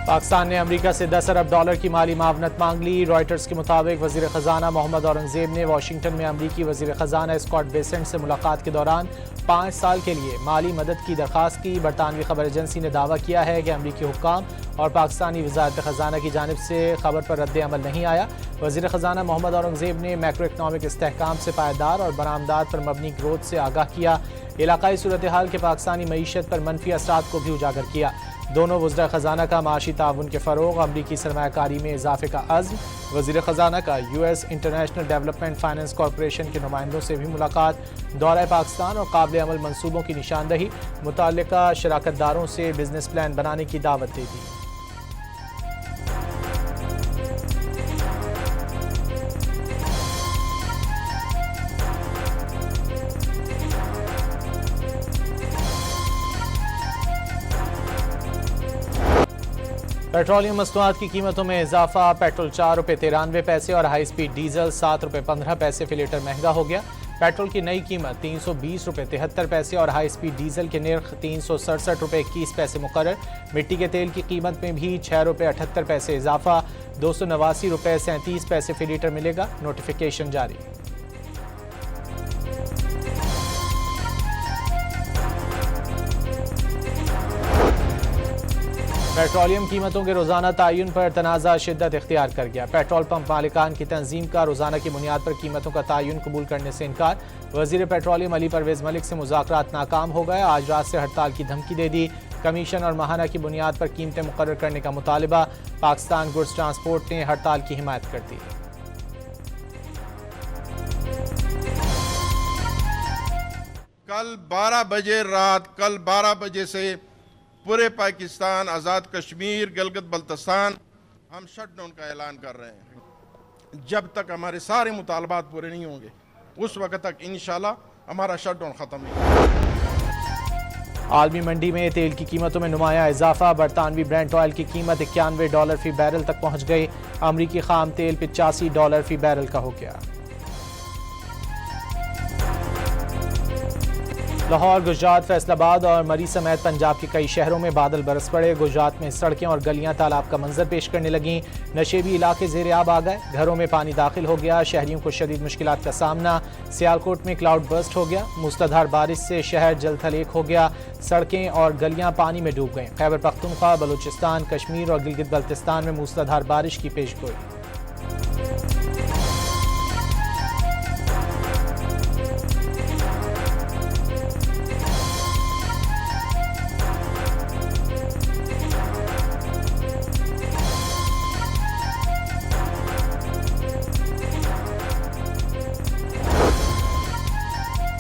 पाकिस्तान ने अमेरिका से 10 अरब डॉलर की माली मावनत मांग ली। रॉयटर्स के मुताबिक वजीर खजाना मोहम्मद औरंगजेब ने वाशिंगटन में अमरीकी वजीर खजाना स्कॉट बेसेंट से मुलाकात के दौरान 5 साल के लिए माली मदद की दरख्वास्त की। बरतानवी खबर एजेंसी ने दावा किया है कि अमरीकी हुक्काम और पाकिस्तानी वजारत खजाना की जानिब से खबर पर रद्द अमल नहीं आया। वजीर खजाना मोहम्मद औरंगजेब ने मैक्रो इकनॉमिक इस्तेहकाम से पायदार और बरामदात पर मबनी ग्रोथ से आगाह किया। इलाकाई सूरत हाल के पाकिस्तानी मईशत पर मनफी असरात को भी उजागर किया। दोनों वज़ीर खजाना का माशी ताउन के फ़रोग़, अमरीकी सरमायाकारी में इजाफे का अज़्म। वज़ीर खजाना का US international development finance corporation के नुमाइंदों से भी मुलाकात, दौरा पाकिस्तान और काबिल अमल मनसूबों की निशानदही, मुतल्लिका शराकतदारों से बिजनेस प्लान बनाने की दावत दे दी। पेट्रोलियम मसनूआत की कीमतों में इजाफा। पेट्रोल 4 रुपये 93 पैसे और हाई स्पीड डीजल 7 रुपये 15 पैसे फी लीटर महंगा हो गया। पेट्रोल की नई कीमत 320 रुपये 73 पैसे और हाई स्पीड डीजल के नर्ख 367 रुपये 21 पैसे मुकर्रर। मिट्टी के तेल की कीमत में भी 6 रुपये 78 पैसे इजाफा, 289 रुपये 37 पैसे फी लीटर मिलेगा। नोटिफिकेशन जारी। पेट्रोलियम कीमतों के रोजाना तयन पर तनाज़ा शिद्दत इख्तियार कर गया। पेट्रोल पंप मालिकान की तंजीम का रोजाना की बुनियाद पर कीमतों का तयन कबूल करने से इनकार। वजीर पेट्रोलियम अली परवेज मलिक से मुज़ाकरात नाकाम हो गए। आज रात से हड़ताल की धमकी दे दी। कमीशन और माहाना की बुनियाद पर कीमतें मुकर्रर करने का मुतालिबा। पाकिस्तान गुड्स ट्रांसपोर्ट ने हड़ताल की हिमायत कर दी। कल 12 बजे से पूरे पाकिस्तान, आज़ाद कश्मीर, गिलगित बल्तिस्तान हम शटडाउन का ऐलान कर रहे हैं। जब तक हमारे सारे मुतालबात पूरे नहीं होंगे उस वक्त तक इंशाल्लाह हमारा शटडाउन ख़त्म नहीं होगा। आलमी मंडी में तेल की कीमतों में नुमाया इजाफा। बरतानवी ब्रेंट ऑयल की कीमत $91 फी बैरल तक पहुँच गई। अमरीकी खाम तेल $85 फी बैरल का हो गया। लाहौर, गुजरात, फैसलाबाद और मरी समेत पंजाब के कई शहरों में बादल बरस पड़े। गुजरात में सड़कें और गलियां तालाब का मंजर पेश करने लगीं। नशेबी इलाके ज़ेर आब आ गए। घरों में पानी दाखिल हो गया। शहरियों को शदीद मुश्किलात का सामना। सियालकोट में क्लाउड बर्स्ट हो गया। मूसलाधार बारिश से शहर जलथलेख हो गया। सड़कें और गलियां पानी में डूब गईं। खैबर पख्तूनख्वा, बलूचिस्तान, कश्मीर और गिलगित बल्तिस्तान में मूसलाधार बारिश की पेशगोई।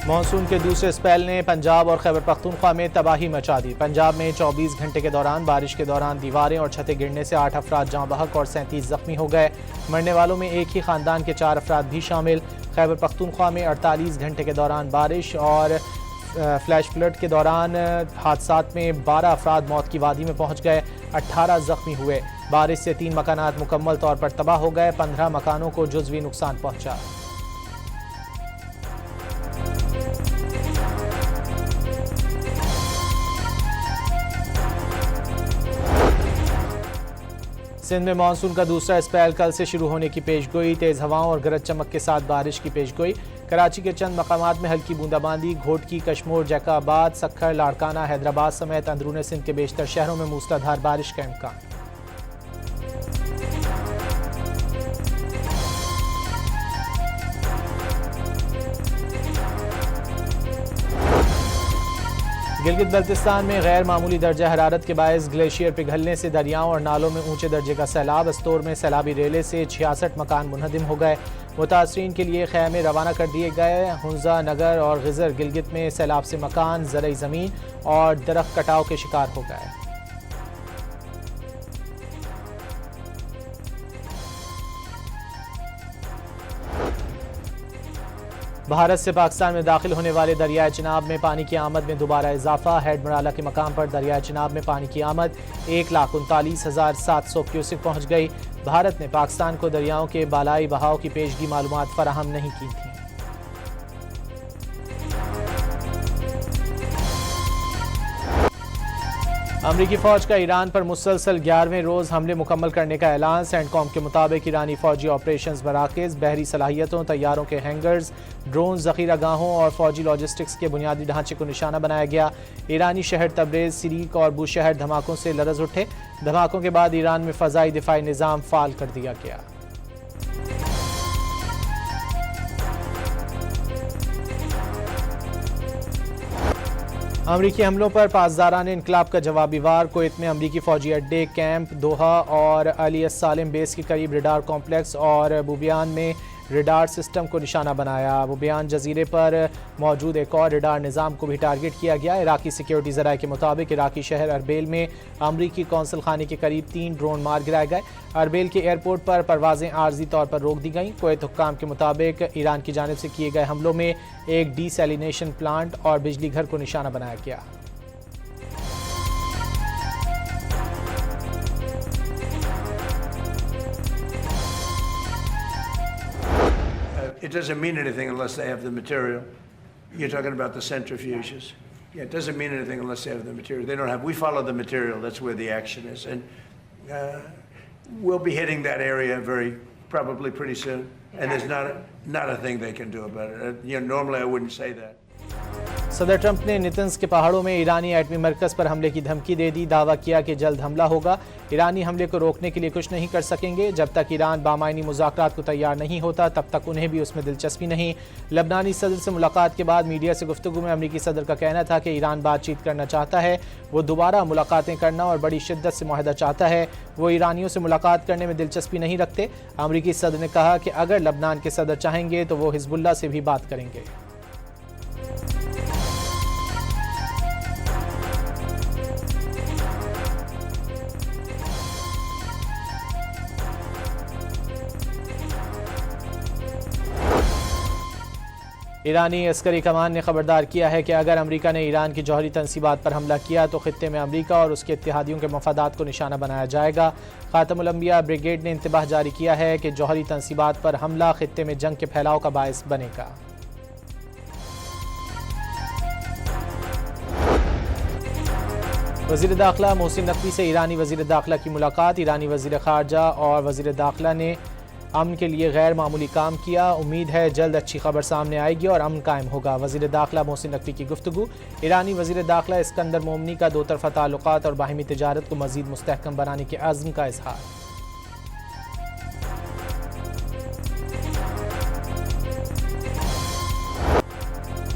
मानसून के दूसरे स्पेल ने पंजाब और खैबर पख्तूनख्वा में तबाही मचा दी। पंजाब में 24 घंटे के दौरान बारिश के दौरान दीवारें और छतें गिरने से 8 अफराद जाँ बहक और 37 जख्मी हो गए। मरने वालों में एक ही खानदान के 4 अफराद भी शामिल। खैबर पख्तूनख्वा में 48 घंटे के दौरान बारिश और फ्लैश फ्लड के दौरान हादसात में 12 अफराद मौत की वादी में पहुँच गए। 18 जख्मी हुए। बारिश से 3 मकानात मुकम्मल तौर पर तबाह हो गए। 15 मकानों को जुज़वी नुकसान पहुँचा। सिंध में मानसून का दूसरा स्पेल कल से शुरू होने की पेशगोई। तेज़ हवाओं और गरज चमक के साथ बारिश की पेशगोई। कराची के चंद मकामात में हल्की बूंदाबांदी। घोटकी, कशमोर, जैकाबाद, सक्खर, लाड़काना, हैदराबाद समेत अंदरून सिंध के बेशतर शहरों में मूसलाधार बारिश का इम्कान। गिलगित बल्तिस्तान में गैर मामूली दर्जा हरारत के बायस ग्लेशियर पिघलने से दरियाओं और नालों में ऊंचे दर्जे का सैलाब। अस्तोर में सैलाबी रेले से 66 मकान मुनहदिम हो गए। मुतासरीन के लिए खैमे रवाना कर दिए गए। हुंजा, नगर और गिजर गिलगित में सैलाब से मकान, ज़रई ज़मीन और दरख्त कटाव के शिकार हो गए। भारत से पाकिस्तान में दाखिल होने वाले दरियाए चिनाब में पानी की आमद में दोबारा इजाफा। हेड मराला के मकाम पर दरियाए चिनाब में पानी की आमद 1,39,700 क्यूसेक पहुँच गई। भारत ने पाकिस्तान को दरियाओं के बालाई बहाव की पेशगी मालूमात फराहम नहीं की थी। अमरीकी फौज का ईरान पर मुसलसल 11वें रोज हमले मुकम्मल करने का ऐलान। सेंटकॉम के मुताबिक ईरानी फौजी ऑपरेशंस मराकज, बहरी सलाहियतों, तैयारों के हैंगर्स, ड्रोन जखीरागाहों और फौजी लॉजिस्टिक्स के बुनियादी ढांचे को निशाना बनाया गया। ईरानी शहर तबरेज, सिरीक और बुशहर धमाकों से लरज उठे। धमाकों के बाद ईरान में फ़ज़ाई दिफाई निज़ाम फ़ाल कर दिया गया। अमरीकी हमलों पर पासदारान इनकलाब का जवाबी वार। कुवैत में अमरीकी फौजी अड्डे, कैंप, दोहा और अली एस सालिम बेस के करीब रडार कॉम्प्लेक्स और बुबियान में रडार सिस्टम को निशाना बनाया। बुबियान जजीरे पर मौजूद एक और रडार निज़ाम को भी टारगेट किया गया। इराकी सिक्योरिटी ज़राए के मुताबिक इराकी शहर अरबेल में अमरीकी कौंसल खाने के करीब 3 ड्रोन मार गिराए गए। अरबेल के एयरपोर्ट पर परवाज़ें आर्जी तौर पर रोक दी गईं। कुवैत हुक्काम के मुताबिक ईरान की जानिब से किए गए हमलों में एक डीसैलिनेशन प्लांट और बिजली घर को निशाना बनाया गया। It doesn't mean anything unless they have the material. You're talking about the centrifuges. Yeah, it doesn't mean anything unless they have the material. They don't have. We follow the material. That's where the action is, and we'll be hitting that area probably pretty soon. And there's not a thing they can do about it. Normally I wouldn't say that. सदर Trump ने नितंस के पहाड़ों में ईरानी एटमी मरकज़ पर हमले की धमकी दे दी। दावा किया कि जल्द हमला होगा। ईरानी हमले को रोकने के लिए कुछ नहीं कर सकेंगे। जब तक ईरान बामायनी मुज़ाकरात को तैयार नहीं होता तब तक उन्हें भी उसमें दिलचस्पी नहीं। लबनानी सदर से मुलाकात के बाद मीडिया से गुफ्तगू में अमरीकी सदर का कहना था कि ईरान बातचीत करना चाहता है, वो दोबारा मुलाकातें करना और बड़ी शिद्दत से मुआहदा चाहता है। वो ईरानियों से मुलाकात करने में दिलचस्पी नहीं रखते। अमरीकी सदर ने कहा कि अगर लबनान के सदर चाहेंगे तो वो हिजबुल्लाह से भी बात करेंगे। ईरानी अस्करी कमान ने खबरदार किया है कि अगर अमेरिका ने ईरान की जौहरी तंसीबात पर हमला किया तो खित्ते में अमेरिका और उसके इत्तेहादियों के मफादात को निशाना बनाया जाएगा। खातमुल अंबिया ब्रिगेड ने इंतबाह जारी किया है कि जौहरी तंसीबात पर हमला खित्ते में जंग के फैलाव का बायस बनेगा। वज़ीर दाखिला मोहसिन नकवी से ईरानी वज़ीर दाखिला की मुलाकात। ईरानी वज़ीर ख़ारजा और वज़ीर दाखिला ने अमन के लिए गैर मामूली काम किया। उम्मीद है जल्द अच्छी खबर सामने आएगी और अमन कायम होगा। वज़ीर दाखिला मोहसिन नकवी की गुफ्तगू। ईरानी वज़ीर दाखिला इस्कंदर मोमनी का दो तरफ़ा ताल्लुकात और बाहिमी तिजारत को मज़ीद मुस्तहकम बनाने के अज़्म का इज़हार।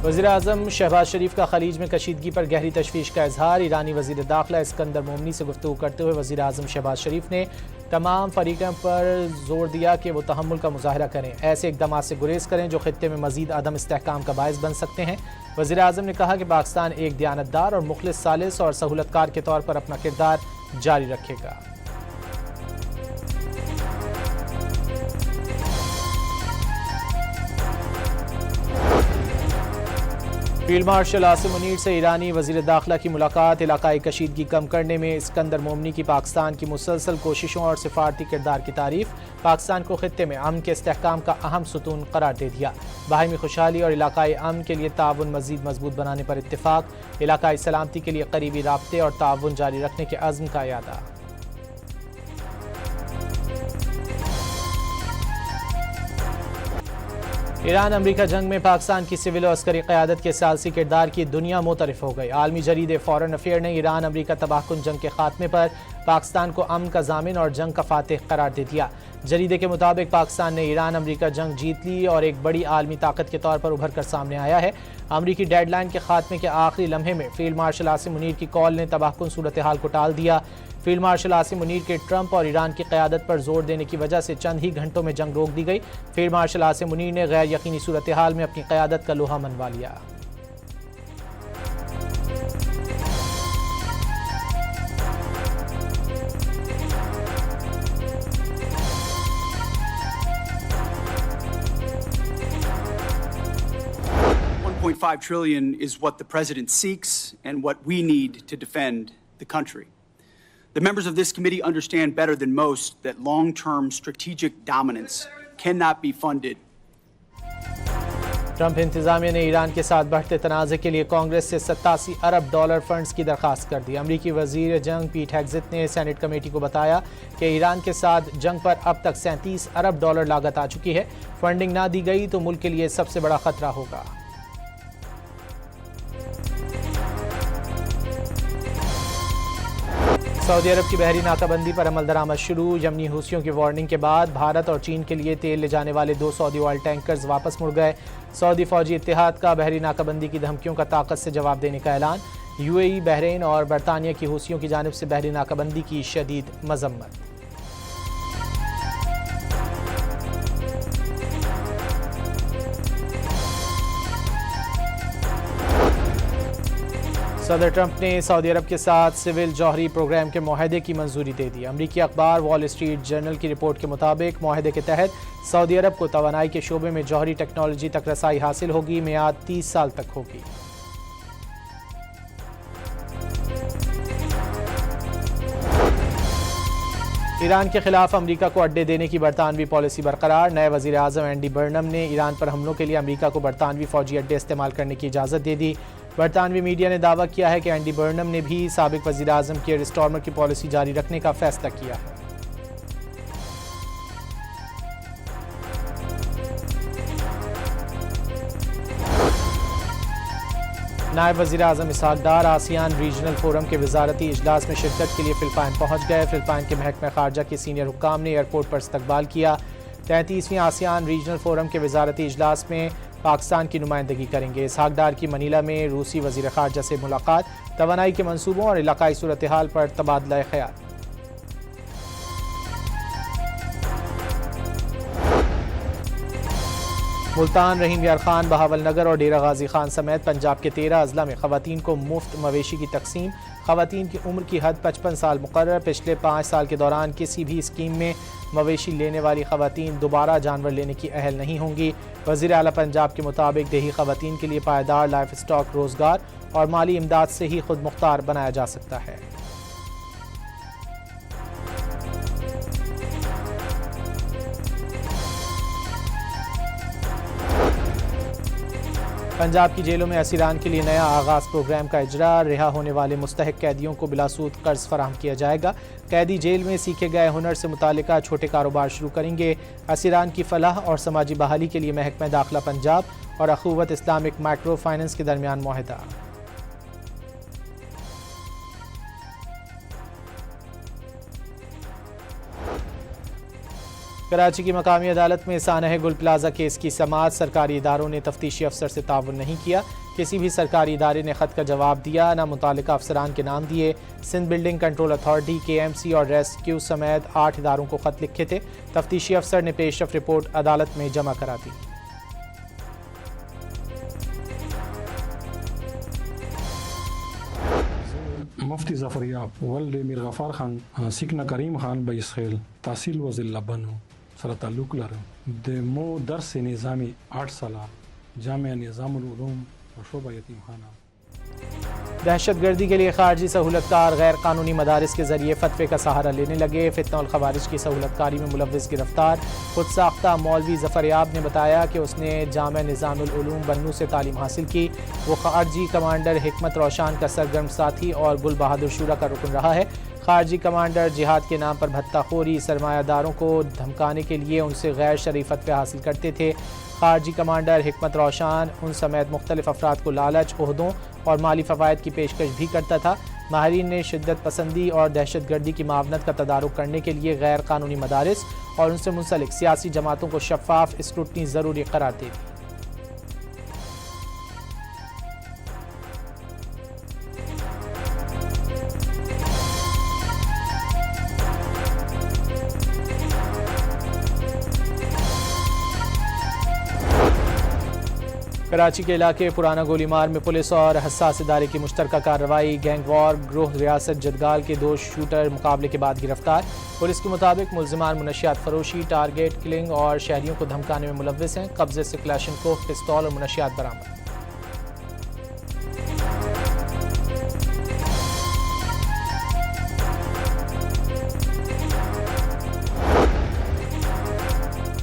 वज़ीर आज़म शहबाज शरीफ का खलीज में कशीदगी पर गहरी तशवीश का इजहार। ईरानी वज़ीर दाखिला इस्कंदर मोमनी से गुफ्तगू करते हुए वज़ीर आज़म शहबाज शरीफ ने तमाम फरीक़ों पर जोर दिया कि वो तहम्मुल का मुज़ाहरा करें, ऐसे इक़दामात से गुरेज करें जो खित्ते में मज़ीद अदम इस्तेहकाम का बायस बन सकते हैं। वज़ीर आज़म ने कहा कि पाकिस्तान एक दयानतदार और मुखलिस सालिस और सहूलतकार के तौर पर अपना किरदार जारी रखेगा। फील्ड मार्शल आसिम मुनीर से ईरानी वज़ीर दाखिला की मुलाकात। इलाकाई कशीदगी कम करने में इस्कंदर मोमनी की पाकिस्तान की मुसलसल कोशिशों और सिफारती किरदार की तारीफ। पाकिस्तान को खित्ते में अमन के इस्तेहकाम का अहम सुतून करार दे दिया। बाहिमी खुशहाली और इलाकाई अमन के लिए ताउन मज़ीद मजबूत बनाने पर इत्तेफाक। इलाकाई सलामती के लिए करीबी राब्ते और ताउन जारी रखने के अज़्म का यादा। ईरान अमरीका जंग में पाकिस्तान की सिविल और अस्करी क़यादत के सियासी किरदार की दुनिया मुतरफ हो गई। आलमी जरीदे फॉरेन अफेयर ने ईरान अमरीका तबाहकुन जंग के खात्मे पर पाकिस्तान को अमन का ज़ामिन और जंग का फातिह करार दे दिया। जरीदे के मुताबिक पाकिस्तान ने ईरान अमरीका जंग जीत ली और एक बड़ी आलमी ताकत के तौर पर उभर कर सामने आया है। अमरीकी डेडलाइन के खात्मे के आखिरी लम्हे में फील्ड मार्शल आसिम मुनीर की कॉल ने तबाहकुन सूरत हाल को टाल दिया। फील्ड मार्शल आसिम मुनीर के ट्रंप और ईरान की क़यादत पर जोर देने की वजह से चंद ही घंटों में जंग रोक दी गई। फील्ड मार्शल आसिम मुनीर ने गैर यकीनी सूरत हाल में अपनी क़यादत का लोहा मनवा लिया। $1.5 trillion is what the president seeks and what we need to defend the country. The members of this committee understand better than most that long-term strategic dominance cannot be funded. Trump इंतजामिया ने Iran के साथ बढ़ते तनाज़े के लिए कांग्रेस से $87 अरब funds की दरखास्त कर दी। अमरीकी वजीर जंग पीट हेग्जिथ ने सेनेट कमेटी को बताया कि ईरान के साथ जंग पर अब तक $37 अरब लागत आ चुकी है। फंडिंग ना दी गई तो मुल्क के लिए सबसे बड़ा खतरा होगा। सऊदी अरब की बहरी नाकाबंदी पर अमल दरामद शुरू। यमनी हूसियों की वार्निंग के बाद भारत और चीन के लिए तेल ले जाने वाले 2 सऊदी ऑयल टैंकर्स वापस मुड़ गए। सऊदी फौजी इत्तेहाद का बहरी नाकाबंदी की धमकियों का ताकत से जवाब देने का ऐलान। यूएई, बहरीन और बरतानिया की हूसियों की जानिब से बहरी नाकाबंदी की शदीद मजम्मत। सदर ट्रंप ने सऊदी अरब के साथ सिविल जौहरी प्रोग्राम के मुआहदे की मंजूरी दे दी। अमरीकी अखबार वॉल स्ट्रीट जर्नल की रिपोर्ट के मुताबिक मुआहदे के तहत सऊदी अरब को तवानाई के शोबे में जौहरी टेक्नोलॉजी तक रसाई हासिल होगी। मियाद 30 साल तक होगी। ईरान के खिलाफ अमरीका को अड्डे देने की बरतानवी पॉलिसी बरकरार। नए वजीर आजम एंडी बर्नम ने ईरान पर हमलों के लिए अमरीका को बरतानवी फौजी अड्डे इस्तेमाल करने की इजाज़त दे दी। बरतानवी मीडिया ने दावा किया है कि एंडी बर्नम ने भी साबिक वजीर आजम केयर स्टार्मर की पॉलिसी जारी रखने का फैसला किया है। नायब वज़ीर आज़म इसहाक डार आसियान रीजनल फोरम के वजारती इजलास में शिरकत के लिए फिलिपाइन पहुँच गए। फिलिपाइन के महकमा खारजा के सीनियर हुक्काम ने एयरपोर्ट पर इस्तकबाल किया। 33वीं आसियान रीजनल फोरम के वजारती इजलास में पाकिस्तान की नुमाइंदगी करेंगे। इसहाक डार की मनीला में रूसी वज़ीर खारजा से मुलाकात, तवानाई के मनसूबों और इलाकाई सूरत हाल पर तबादला ख्याल। मुल्तान, रहीम यार खान, बहावल नगर और डेरा गाजी खान समेत पंजाब के 13 अजला में खवातीन को मुफ्त मवेशी की तकसीम। खवातीन की उम्र की हद 55 साल मुकर्रर। पिछले 5 साल के दौरान किसी भी स्कीम में मवेशी लेने वाली खवातीन दोबारा जानवर लेने की अहल नहीं होंगी। वज़ीर आला पंजाब के मुताबिक देही खवातीन के लिए पायदार लाइफ स्टॉक रोज़गार और माली इमदाद से ही खुद मुख्तार बनाया जा सकता है। पंजाब की जेलों में असीरान के लिए नया आगाज़ प्रोग्राम का इजरा। रिहा होने वाले मुस्तहक कैदियों को बिलासूद कर्ज फराहम किया जाएगा। कैदी जेल में सीखे गए हुनर से मुतालिका छोटे कारोबार शुरू करेंगे। असीरान की फलाह और समाजी बहाली के लिए महकमा दाखिला पंजाब और अखुवत इस्लामिक माइक्रो फाइनेंस के दरमियान मुआहदा। कराची की मकामी अदालत में सानह गुल प्लाजा केस की समाअत। सरकारी इदारों ने तफ्तीशी अफसर से ताउन नहीं किया। किसी भी सरकारी इदारे ने खत का जवाब दिया, न मुतालिका अफसरान के नाम दिए। Sindh building control authority, KMC और रेस्क्यू समेत 8 इदारों को खत लिखे थे। तफ्तीशी अफसर ने पेशरफ रिपोर्ट अदालत में जमा करा दी। मुफ्ती ज़फ़रयाब, वल्द मीर गफ़ार खान, सिकना करीम खान बइसखेल, तहसील वज़िला बनो सर ताल्लुक़ लरम द मो दर्स निज़ामी 8 साला जामिया निज़ामुल उलूम और शोबा यतीम खाना। दहशतगर्दी के लिए खारजी सहूलतकार गैर कानूनी मदारिस के जरिए फतवे का सहारा लेने लगे। फितना और खवारिज की सहूलतकारी में मुलव्विस गिरफ्तार। खुद साख्ता मौलवी ज़फ़रयाब ने बताया कि उसने जामिया निज़ामुल उलूम बन्नू से तालीम हासिल की। वो खारजी कमांडर हिकमत रोशान का सरगर्म साथी और गुल बहादुर शूरा का रुकन रहा है। खारजी कमांडर जिहाद के नाम पर भत्ताखोरी, सरमायादारों को धमकाने के लिए उनसे गैर शरई फतवे हासिल करते थे। खारजी कमांडर हिकमत रोशान उन समेत मुख्तलिफ अफराद को लालच, ओहदों और माली फ़वाइद की पेशकश भी करता था। माहिरीन ने शिद्दत पसंदी और दहशत गर्दी की मावनत का तदारुक करने के लिए गैर कानूनी मदारिस और उनसे मुंसलिक सियासी जमातों को शफाफ स्क्रूटनी ज़रूरी करार दे दी। कराची के इलाके पुराना गोलीमार में पुलिस और हसास इदारे की मुश्तरका कार्रवाई। गैंग वॉर ग्रोह रियासत जदगाल के 2 शूटर मुकाबले के बाद गिरफ्तार। पुलिस के मुताबिक मुलजिमान मुनशियात फरोशी, टारगेट किलिंग और शहरियों को धमकाने में मुलव्विस हैं। कब्जे से क्लैशनकोफ, पिस्तौल और मुनशियात बरामद।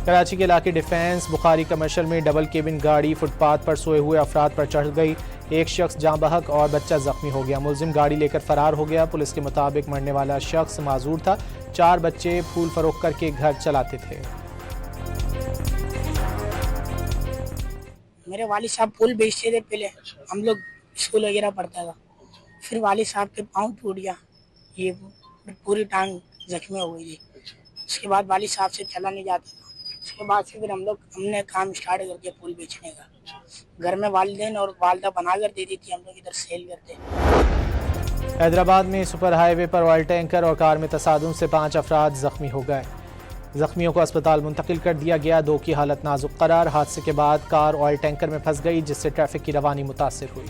कराची के इलाके डिफेंस बुखारी कमर्शियल में डबल केबिन गाड़ी फुटपाथ पर सोए हुए अफराद पर चढ़ गई। एक शख्स जाँ बहक और बच्चा जख्मी हो गया। मुलजिम गाड़ी लेकर फरार हो गया। पुलिस के मुताबिक मरने वाला शख्स माजूर था। 4 बच्चे फूल फरोख्त करके घर चलाते थे। मेरे वालिद साहब फूल बेचते थे पहले, हम लोग स्कूल वगैरह पढ़ता था। फिर वालिद साहब के पाँव टूट गया, ये पूरी टांग जख्मी हो गई थी। उसके बाद वालिद साहब से चला नहीं जाता था। उसके बाद से फिर हमने काम स्टार्ट कर दिया फूल बेचने का। घर में वालिदैन और वालदा बना कर देती थी, हम लोग इधर सेल करते। हैदराबाद में सुपर हाईवे पर ऑयल टैंकर और कार में तसादुम से 5 अफराद जख्मी हो गए। जख्मियों को अस्पताल मुंतकिल कर दिया गया। 2 की हालत नाजुक करार। हादसे के बाद कार ऑयल टैंकर में फंस गई, जिससे ट्रैफिक की रवानी मुतासिर हुई।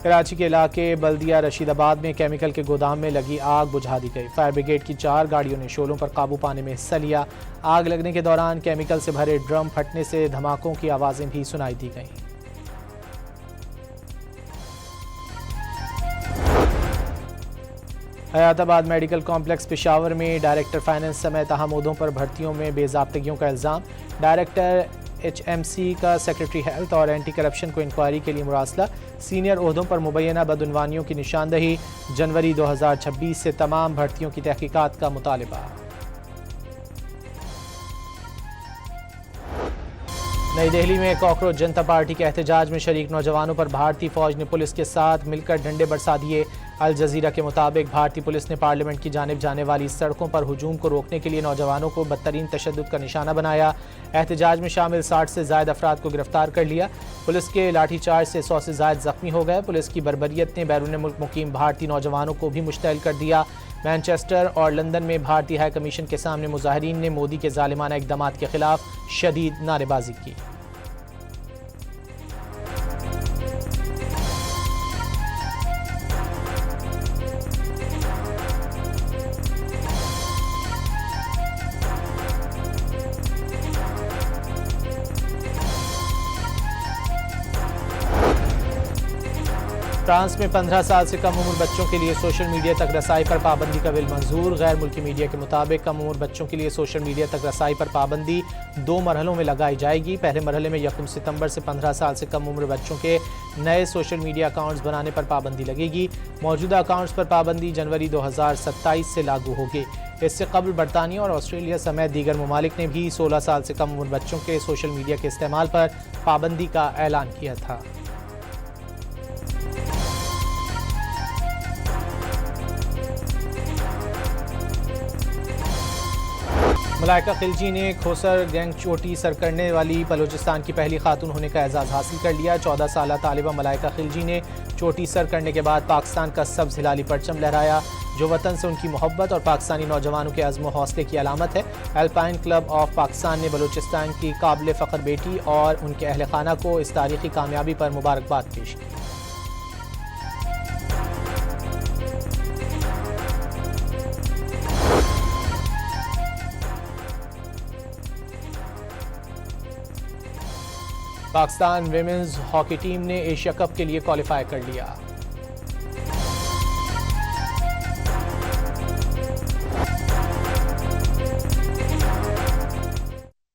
कराची के इलाके बल्दिया रशीदाबाद में केमिकल के गोदाम में लगी आग बुझा दी गई। फायर ब्रिगेड की 4 गाड़ियों ने शोलों पर काबू पाने में हिस्सा लिया। आग लगने के दौरान केमिकल से भरे ड्रम फटने से धमाकों की आवाजें भी सुनाई दी गईं। हयाताबाद मेडिकल कॉम्प्लेक्स पेशावर में डायरेक्टर फाइनेंस समेत अहम ओहदों पर भर्तियों में बेज़ाब्तगियों का इल्ज़ाम। डायरेक्टर HMC का सेक्रेटरी हेल्थ और एंटी करप्शन को इंक्वायरी के लिए मुरासला। सीनियर ओहदों पर मुबैना बदउनवानियों की निशानदही। जनवरी 2026 से तमाम भर्तियों की तहकीकात का मुतालबा। नई दिल्ली में कॉकरोच जनता पार्टी के एहतजाज में शरीक नौजवानों पर भारतीय फौज ने पुलिस के साथ मिलकर डंडे बरसा दिए। अल जजीरा के मुताबिक भारतीय पुलिस ने पार्लियामेंट की जानिब जाने वाली सड़कों पर हुजूम को रोकने के लिए नौजवानों को बदतरीन तशद्दुद का निशाना बनाया। एहतजाज में शामिल 60 से ज़ायद अफराद को गिरफ्तार कर लिया। पुलिस के लाठीचार्ज से 100 से ज़ायद जख्मी हो गए। पुलिस की बर्बरियत ने बैरून मुल्क मुकीम भारतीय नौजवानों को भी मुश्तइल कर दिया। मैनचेस्टर और लंदन में भारतीय हाई कमीशन के सामने मुजाहिरीन ने मोदी के जालिमाना इक़दामात के खिलाफ शदीद नारेबाजी की। फ्रांस में 15 साल से कम उम्र बच्चों के लिए सोशल मीडिया तक रसाई पर पाबंदी का बिल मंजूर। गैर मुल्की मीडिया के मुताबिक कम उम्र बच्चों के लिए सोशल मीडिया तक रसाई पर पाबंदी 2 मरहलों में लगाई जाएगी। पहले मरहले में 1 सितंबर से 15 साल से कम उम्र बच्चों के नए सोशल मीडिया अकाउंट्स बनाने पर पाबंदी लगेगी। मौजूदा अकाउंट्स पर पाबंदी जनवरी 2027 से लागू होगी। इससे कबल बरतानिया और ऑस्ट्रेलिया समेत दीगर ममालिक ने भी 16 साल से कम उम्र बच्चों के सोशल मीडिया के इस्तेमाल पर पाबंदी का ऐलान किया था। मलाइका खिलजी ने खोसर गैंग चोटी सर करने वाली बलूचिस्तान की पहली खातून होने का एजाज़ हासिल कर लिया। 14 साला तालिबा मलाइका खिलजी ने चोटी सर करने के बाद पाकिस्तान का सब्ज़ हिलाली परचम लहराया, जो वतन से उनकी मोहब्बत और पाकिस्तानी नौजवानों के अज़्म हौसले की अलामत है। अल्पाइन क्लब ऑफ पाकिस्तान ने बलूचिस्तान की काबिल फ़ख्र बेटी और उनके अहल खाना को इस तारीख़ी कामयाबी पर मुबारकबाद पेश की। पाकिस्तान विमेंस हॉकी टीम ने एशिया कप के लिए क्वालिफाई कर लिया।